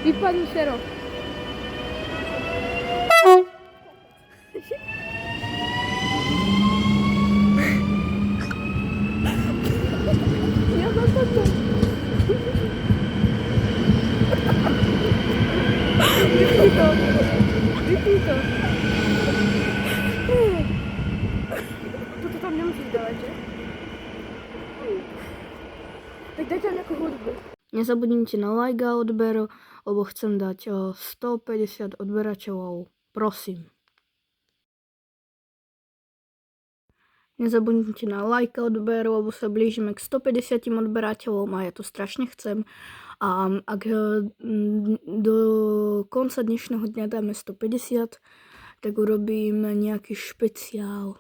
Vypadni šero. Ja za toto. Vypni to. Vypni to. Toto tam nemusíš dávať, že? Tak daj tam nejakú hudbu. Nezabudnite na like a odber, lebo chcem dať 150 odberateľov. Prosím. Nezabudnite na like a odber, lebo sa blížime k 150 odberateľom a ja to strašne chcem. A ak do konca dnešného dňa dáme 150, tak urobím nejaký špeciál.